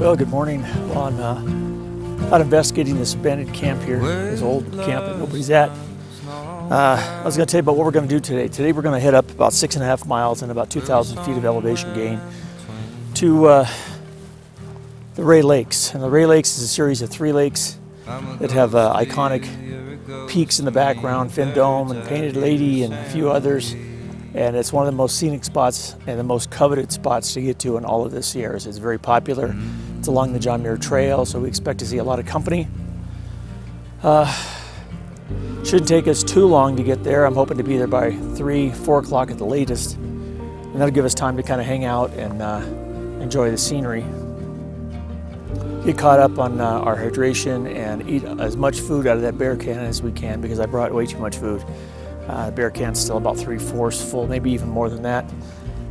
Well, good morning. On out investigating this abandoned camp here, this old camp that nobody's at. I was going to tell you about what we're going to do today. Today we're going to head up about 6.5 miles and about 2,000 feet of elevation gain to the Rae Lakes. And the Rae Lakes is a series of 3 lakes that have iconic peaks in the background, Fin Dome and Painted Lady and a few others. And it's one of the most scenic spots and the most coveted spots to get to in all of the Sierras. It's very popular. It's along the John Muir Trail, so we expect to see a lot of company. Shouldn't take us too long to get there. I'm hoping to be there by 3, 4 o'clock at the latest. And that'll give us time to kind of hang out and enjoy the scenery. Get caught up on our hydration and eat as much food out of that bear can as we can, because I brought way too much food. The bear can's still about 3/4 full, maybe even more than that.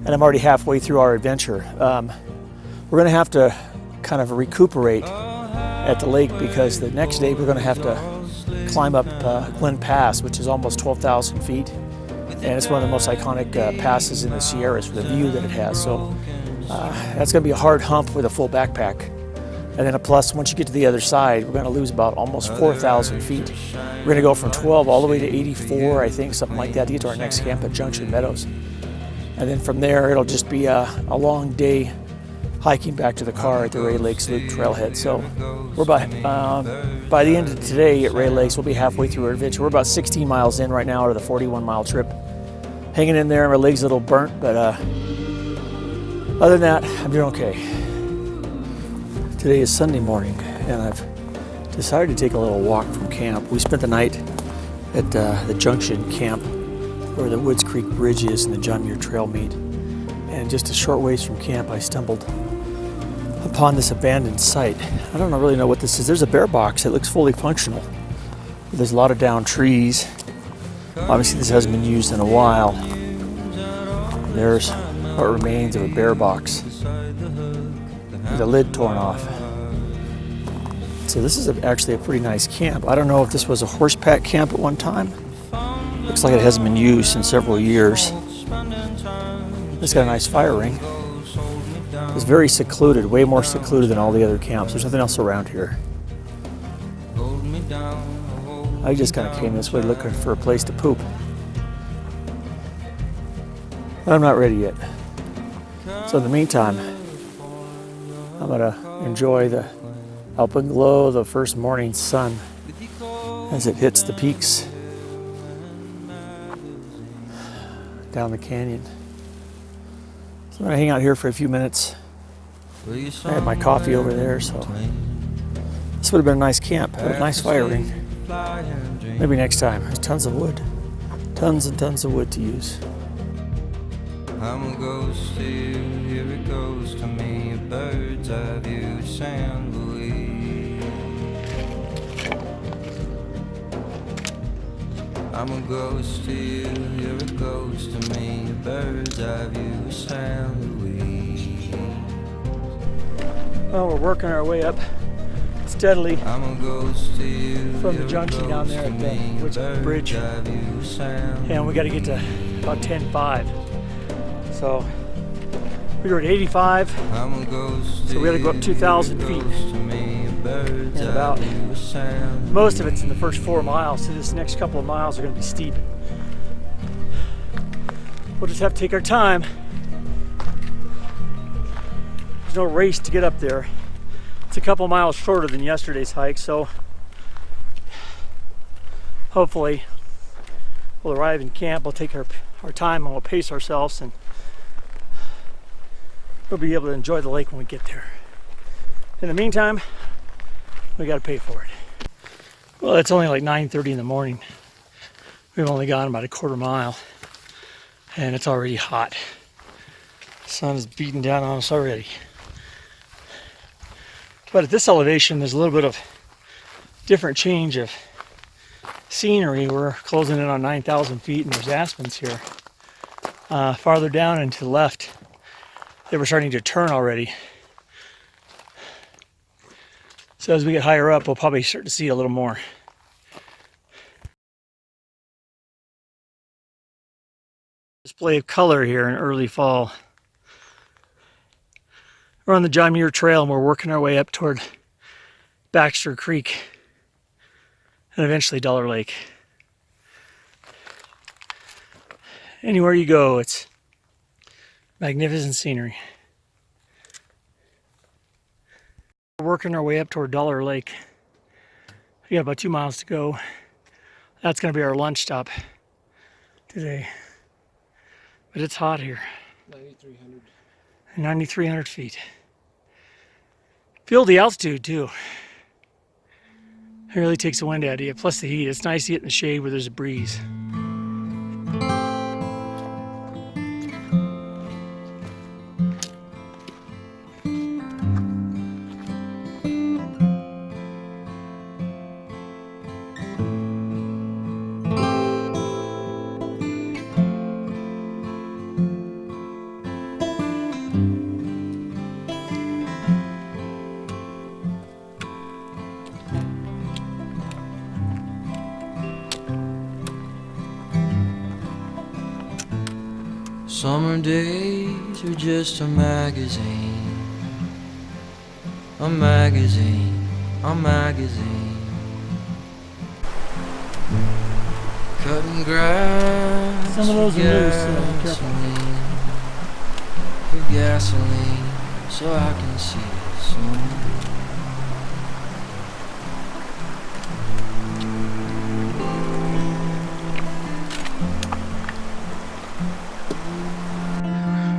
And I'm already halfway through our adventure. We're going to have to kind of recuperate at the lake, because the next day we're going to have to climb up Glen Pass, which is almost 12,000 feet. And it's one of the most iconic passes in the Sierras for the view that it has. So that's going to be a hard hump with a full backpack. And then plus, once you get to the other side, we're going to lose about almost 4,000 feet. We're going to go from 12 all the way to 84, I think, something like that, to get to our next camp at Junction Meadows. And then from there, it'll just be a long day hiking back to the car at the Rae Lakes Loop trailhead. So we're by the end of today at Rae Lakes, we'll be halfway through our adventure. We're about 16 miles in right now, out of the 41-mile trip. Hanging in there, my legs a little burnt, but other than that, I'm doing okay. Today is Sunday morning, and I've decided to take a little walk from camp. We spent the night at the Junction camp, where the Woods Creek Bridge is and the John Muir Trail meet. And just a short ways from camp, I stumbled upon this abandoned site. I don't really know what this is. There's a bear box that looks fully functional. There's a lot of downed trees. Obviously, this hasn't been used in a while. There's what remains of a bear box with the lid torn off. So this is actually a pretty nice camp. I don't know if this was a horse pack camp at one time. Looks like it hasn't been used in several years. It's got a nice fire ring. It's very secluded, way more secluded than all the other camps. There's nothing else around here. I just kind of came this way looking for a place to poop. I'm not ready yet. So in the meantime, I'm gonna enjoy the open glow of the first morning sun as it hits the peaks down the canyon. So I'm gonna hang out here for a few minutes. I had my coffee over there, so this would have been a nice camp, a nice fire ring. Maybe next time. There's tons of wood, tons and tons of wood to use. I'm a ghost here, here it goes to me, a bird's eye view sandwich. I'm a ghost here, here it goes to me, a bird's eye view sandwich. Well, we're working our way up steadily from the junction down there at the Woods Creek Bridge, and we got to get to about 10:05. So we were at 85, so we got to go up 2,000 feet. And about most of it's in the first 4 miles, so this next couple of miles are going to be steep. We'll just have to take our time. There's no race to get up there. It's a couple miles shorter than yesterday's hike, so hopefully we'll arrive in camp, we'll take our time, and we'll pace ourselves, and we'll be able to enjoy the lake when we get there. In the meantime, we got to pay for it. Well, it's only like 9:30 in the morning. We've only gone about a quarter mile, and it's already hot. The sun is beating down on us already. But at this elevation, there's a little bit of different change of scenery. We're closing in on 9,000 feet, and there's aspens here. Farther down and to the left, they were starting to turn already. So as we get higher up, we'll probably start to see a little more. Display of color here in early fall. We're on the JMT Trail and we're working our way up toward Baxter Creek and eventually Dollar Lake. Anywhere you go, it's magnificent scenery. We're working our way up toward Dollar Lake. We got about 2 miles to go. That's going to be our lunch stop today. But it's hot here. 9,300 feet. Feel the altitude too. It really takes the wind out of you. Plus the heat. It's nice to get in the shade where there's a breeze. Summer days are just a magazine, a magazine, a magazine. Cutting grass. Some of those are loose, so be careful. For gasoline, so I can see it soon.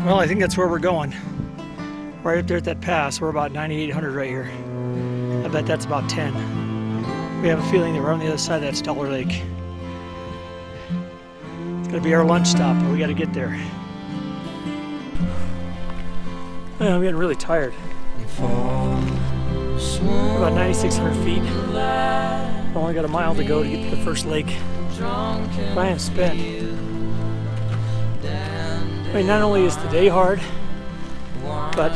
Well, I think that's where we're going. Right up there at that pass. We're about 9,800 right here. I bet that's about 10. We have a feeling that we're on the other side. That's Dollar Lake. It's gonna be our lunch stop, but we gotta get there. I'm getting really tired. We're about 9,600 feet. I've only got a mile to go to get to the first lake. But I am spent. I mean, not only is today hard, but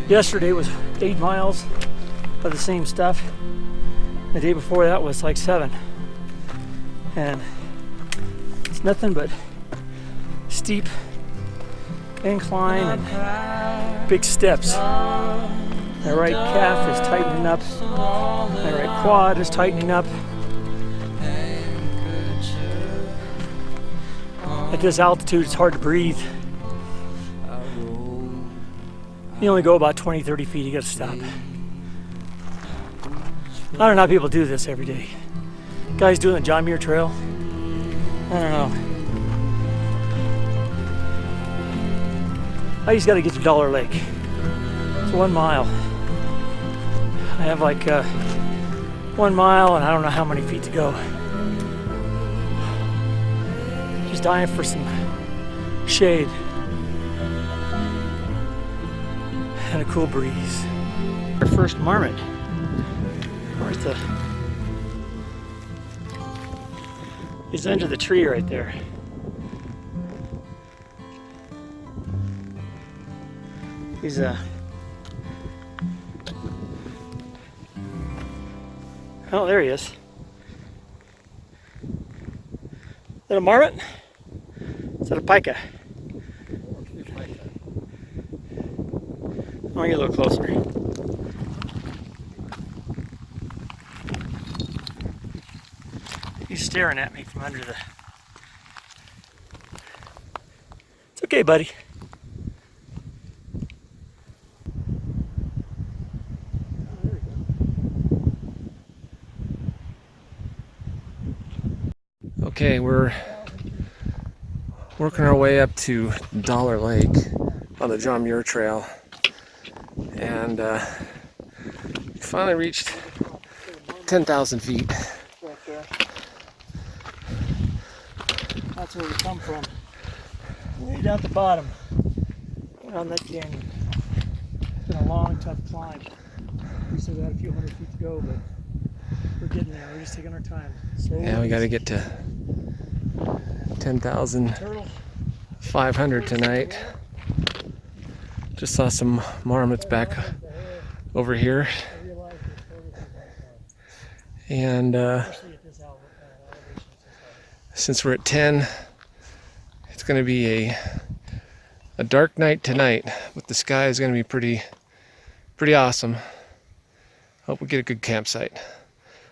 yesterday was 8 miles of the same stuff. The day before that was like 7. And it's nothing but steep incline and big steps. My right calf is tightening up. My right quad is tightening up. At this altitude, it's hard to breathe. You only go about 20, 30 feet, you gotta stop. I don't know how people do this every day. Guys doing the JMT Trail, I don't know. I just gotta get to Dollar Lake. It's 1 mile. I have like 1 mile and I don't know how many feet to go. Just dying for some shade and a cool breeze. Our first marmot. Where's the? He's under the tree right there. He's oh, there he is. Is that a marmot? Is that a pika? I want to get a little closer. He's staring at me from under the... It's okay, buddy. Okay, we're working our way up to Dollar Lake on the JMT Trail, and we finally reached 10,000 feet. Right there. That's where we come from. Way down at the bottom, around that canyon. It's been a long, tough climb. We still got a few hundred feet to go, but we're getting there. We're just taking our time. Slowly. Yeah, we got to get to 10,500 tonight. Just saw some marmots back over here, and since we're at 10, it's going to be a dark night tonight, but the sky is going to be pretty awesome. Hope we get a good campsite.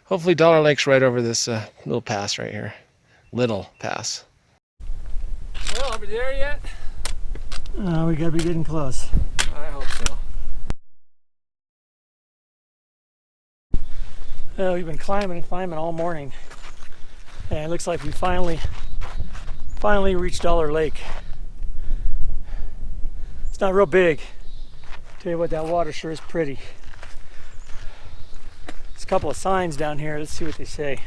Hopefully Dollar Lake's right over this little pass right here. Little pass. Well, are we there yet? We gotta be getting close. I hope so. Well, we've been climbing all morning, and it looks like we finally reached Dollar Lake. It's not real big. Tell you what, that water sure is pretty. There's a couple of signs down here. Let's see what they say.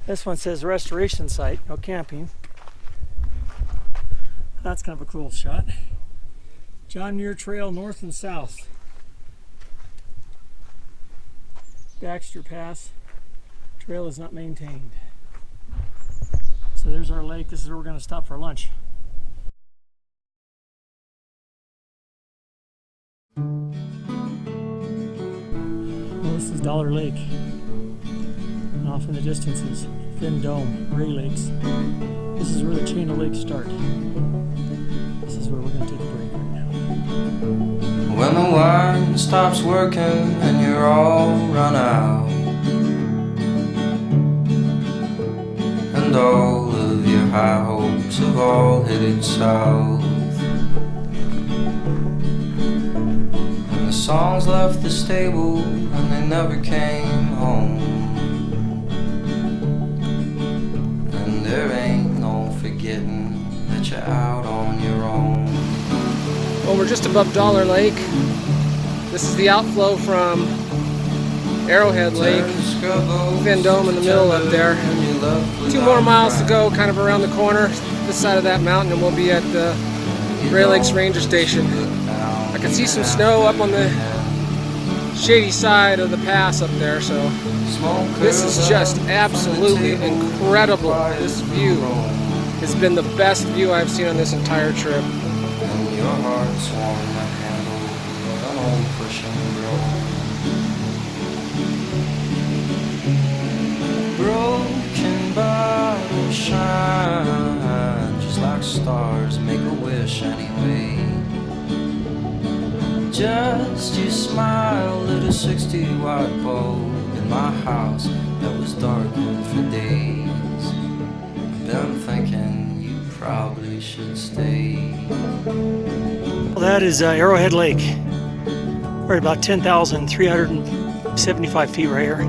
This one says restoration site, no camping. That's kind of a cool shot. John Muir Trail north and south. Baxter Pass. Trail is not maintained. So there's our lake. This is where we're going to stop for lunch. Well, this is Dollar Lake. And off in the distance is Thin Dome, Rae Lakes. This is where the chain of lakes start. This is where we're going to take a break right now. When the wine stops working and you're all run out, and all of your high hopes have all headed south, and the songs left the stable and they never came home, and there ain't no forgetting that you're out on your own. Well, we're just above Dollar Lake. This is the outflow from Arrowhead Lake. Thin Dome in the middle up there. 2 more miles to go, kind of around the corner, this side of that mountain, and we'll be at the Rae Lakes Ranger Station. I can see some snow up on the shady side of the pass up there, so this is just absolutely incredible. This view has been the best view I've seen on this entire trip. Your heart's warm like handle of an old pushing broken bottles shine just like stars, make a wish anyway. Just you smile at a 60-watt bulb in my house that was darkened for days. Been thinking you probably should stay. Well, that is Arrowhead Lake. We're at about 10,375 feet right here.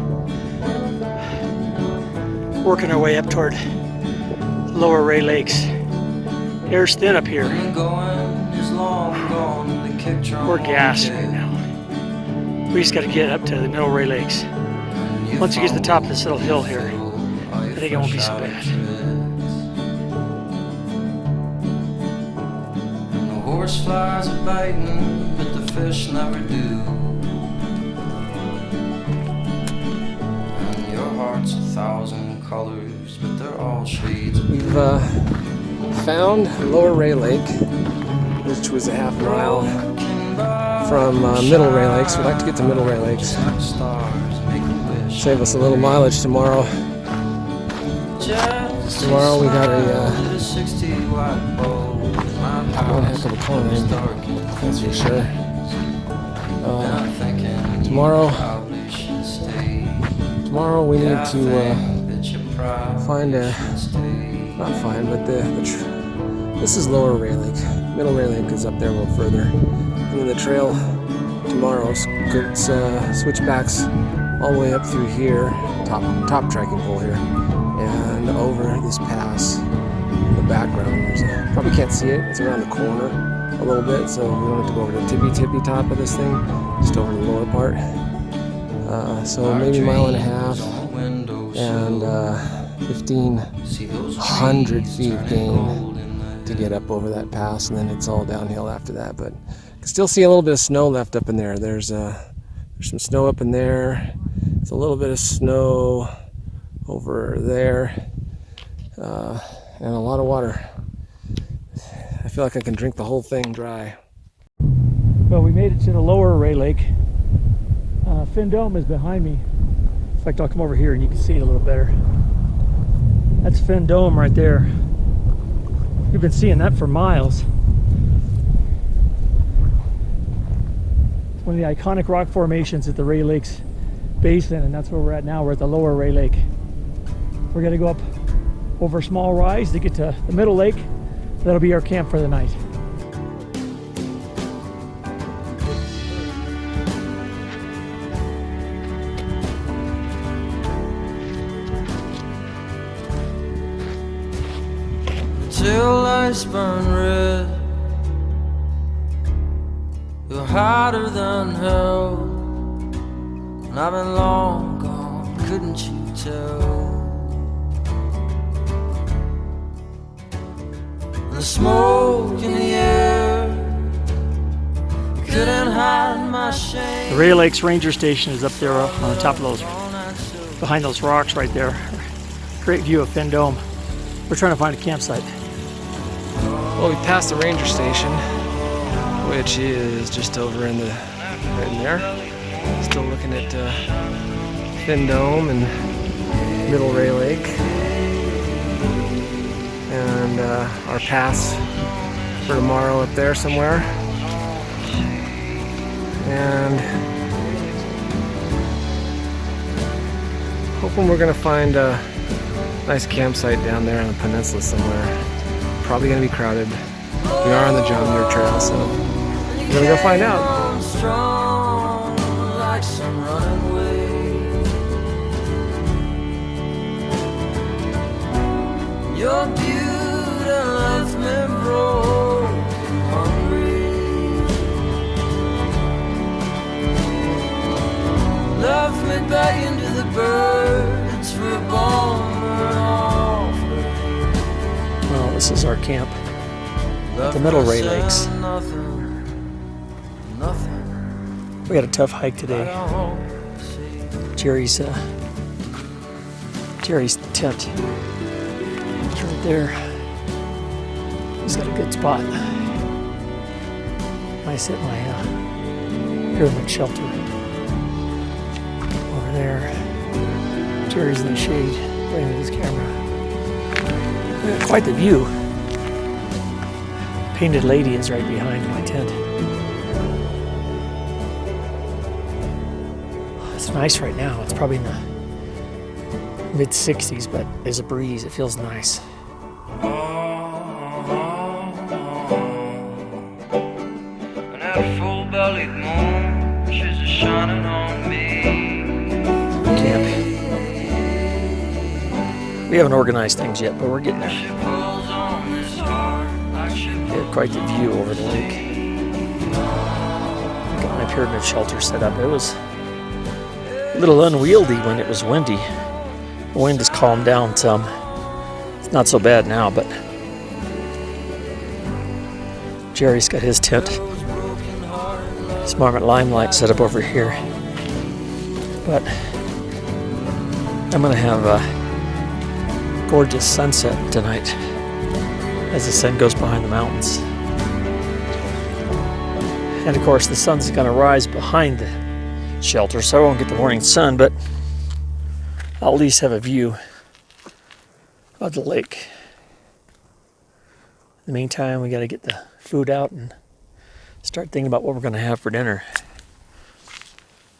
Working our way up toward lower Rae Lakes. Air's thin up here. We're gassed right now. We just got to get up to the Middle Rae Lakes. Once we get to the top of this little hill here, I think it won't be so bad. Horse flies are biting, but the fish never do. And your heart's 1,000 colors, but they're all shades of We've found Lower Rae Lake, which was a half mile from Middle Rae Lakes. We'd like to get to Middle Rae Lakes. Save us a little mileage tomorrow. Tomorrow we got a one heck of a climb, that's for sure. Tomorrow we need to find this is Lower Rae Lake. Middle Rae Lake is up there a little further, and then the trail tomorrow switchbacks all the way up through here, top trekking pole here, and over this pass. In the background, probably can't see it. It's around the corner a little bit, so we don't have to go over the tippy top of this thing, just over the lower part. So maybe a mile and a half, and 1,500 feet of gain to get up over that pass, and then it's all downhill after that. But I can still see a little bit of snow left up in there. There's some snow up in there. There's a little bit of snow over there, and a lot of water. I feel like I can drink the whole thing dry. Well, we made it to the lower Rae Lake. Thin Dome is behind me. In fact, I'll come over here and you can see it a little better. That's Thin Dome right there. We've been seeing that for miles. It's one of the iconic rock formations at the Rae Lake's basin, and that's where we're at now. We're at the lower Rae Lake. We're gonna go up over a small rise to get to the Middle Lake. That'll be our camp for the night. Till lights burn red, you're hotter than hell, and I've been long gone, couldn't you tell? The smoke in the air couldn't hide my shame. The Rae Lakes Ranger Station is up there on the top of those, behind those rocks right there. Great view of Fin Dome. We're trying to find a campsite. Well, we passed the ranger station, which is just over in right in there. Still looking at Fin Dome and Middle Rae Lake, and our pass for tomorrow up there somewhere. And hoping we're gonna find a nice campsite down there on the peninsula somewhere. Probably gonna be crowded. We are on the John Muir Trail, so we're gonna go find out. Strong like some running wave. Your beauty left me broke and hungry. Left me begging to the birds for a bone and offering. Well, this is our camp at the Middle Rae Lakes. We had a tough hike today. Gerry's tent. It's right there. He's got a good spot. I set my pyramid shelter over there. Gerry's in the shade, playing with his camera. We got quite the view. Painted lady is right behind my tent. It's nice right now. It's probably in the mid-60s, but there's a breeze. It feels nice. And that full-bellied moon, she's a shining on me. Camp. We haven't organized things yet, but we're getting there. She pulls on this heart like she We have quite the view over the lake. Got my pyramid shelter set up. It was a little unwieldy when it was windy. The wind has calmed down some. It's not so bad now, but Gerry's got his tent. His Marmot Limelight set up over here. But I'm gonna have a gorgeous sunset tonight as the sun goes behind the mountains. And of course the sun's gonna rise behind the shelter, so I won't get the morning sun, but I'll at least have a view of the lake. In the meantime, we gotta get the food out and start thinking about what we're gonna have for dinner.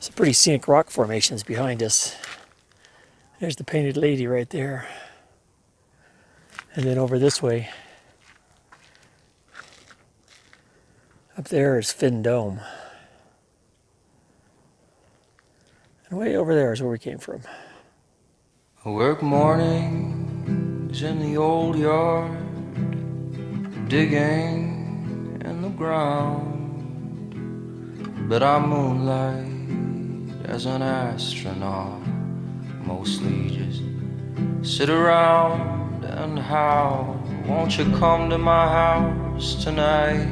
Some pretty scenic rock formations behind us. There's the painted lady right there. And then over this way, up there is Fin Dome. And way over there is where we came from. I work mornings in the old yard, digging in the ground. But I moonlight as an astronaut, mostly just sit around and howl. Won't you come to my house tonight?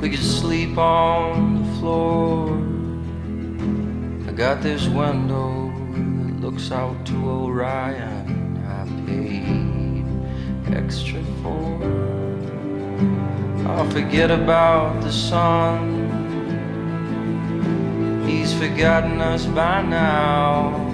We could sleep on the floor. I got this window that looks out to Orion. I paid extra for. I'll forget about the sun. He's forgotten us by now.